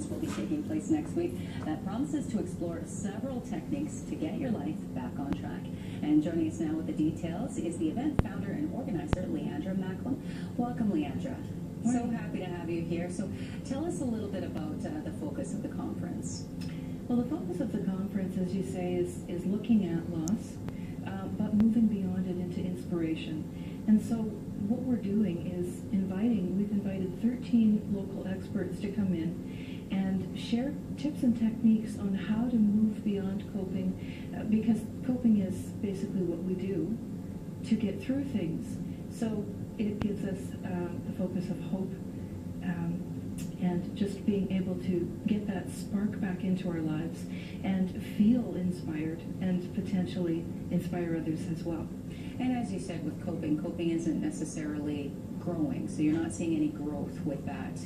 conference will be taking place next week that promises to explore several techniques to get your life back on track. And joining us now with the details is the event founder and organizer, Leandra Macklem. Welcome, Leandra. So happy to have you here. So tell us a little bit about the focus of the conference. Well, the focus of the conference, as you say, is looking at loss, but moving beyond it into inspiration. And so what we're doing is we've invited 13 local experts to come in and share tips and techniques on how to move beyond coping, because coping is basically what we do to get through things. So it gives us the focus of hope, and just being able to get that spark back into our lives and feel inspired and potentially inspire others as well. And as you said, with coping isn't necessarily growing, so you're not seeing any growth with that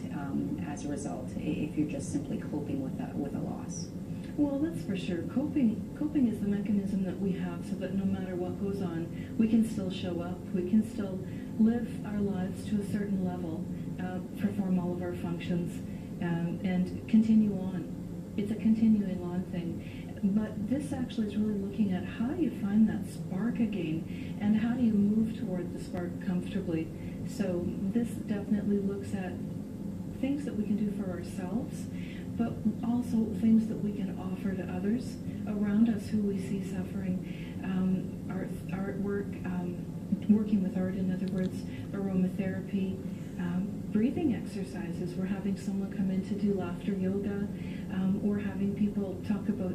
as a result if you're just simply coping with a loss. Well, that's for sure. Coping is the mechanism that we have so that no matter what goes on, we can still show up, we can still live our lives to a certain level, perform all of our functions, and continue on. It's a continuing on thing. But this actually is really looking at how do you find that spark again, and how do you move toward the spark comfortably. So this definitely looks at things that we can do for ourselves, but also things that we can offer to others around us who we see suffering. Artwork, working with art, in other words, aromatherapy, breathing exercises. We're having someone come in to do laughter yoga, or having people talk about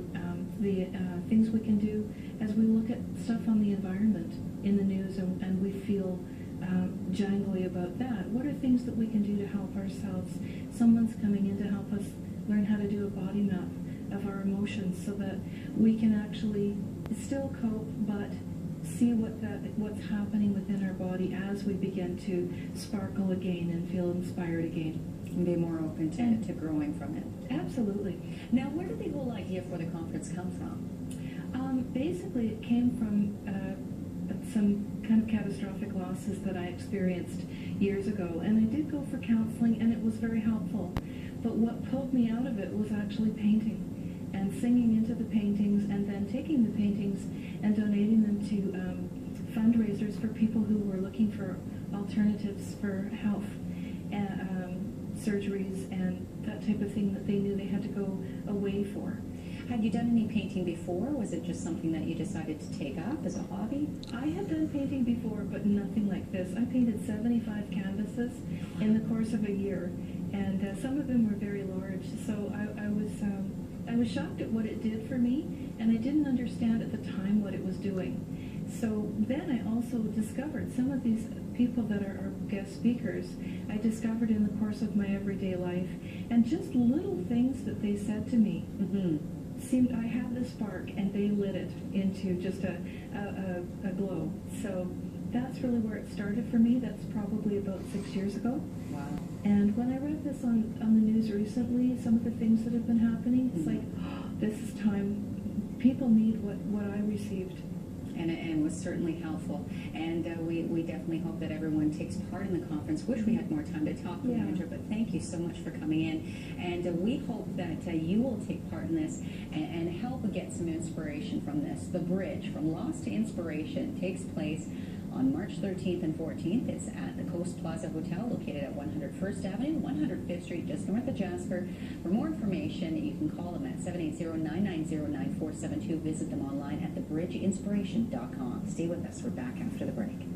the things we can do as we look at stuff on the environment in the news, and we feel jangly about that. What are things that we can do to help ourselves? Someone's coming in to help us learn how to do a body map of our emotions so that we can actually still cope, but see what's happening within our body as we begin to sparkle again and feel inspired again. And be more open to growing from it. Absolutely. Now, where did the whole idea for the conference come from? Basically, it came from some kind of catastrophic losses that I experienced years ago. And I did go for counseling, and it was very helpful. But what pulled me out of it was actually painting and singing into the paintings, and then taking the paintings and donating them to fundraisers for people who were looking for alternatives for health, surgeries, and that type of thing that they knew they had to go away for. Had you done any painting before? Was it just something that you decided to take up as a hobby? I had done painting before, but nothing like this. I painted 75 canvases in the course of a year, and some of them were very large. So I was shocked at what it did for me, and I didn't understand at the time what it was doing. So then I also discovered some of these people that are our guest speakers, I discovered in the course of my everyday life, and just little things that they said to me seemed, I had the spark, and they lit it into just a glow. So that's really where it started for me. That's probably about 6 years ago. Wow. And when I read this on the news recently, some of the things that have been happening, it's like, oh, this is time. People need what I received. And was certainly helpful. And we definitely hope that everyone takes part in the conference. Wish we had more time to talk with Andrew, but thank you so much for coming in. And we hope that you will take part in this and help get some inspiration from this. The Bridge from Loss to Inspiration takes place on March 13th and 14th. It's at the Coast Plaza Hotel, located at 101st Avenue, 105th Street, just north of Jasper. For more information, you can call them at 780-990-9472. Visit them online at thebridgeinspiration.com. Stay with us. We're back after the break.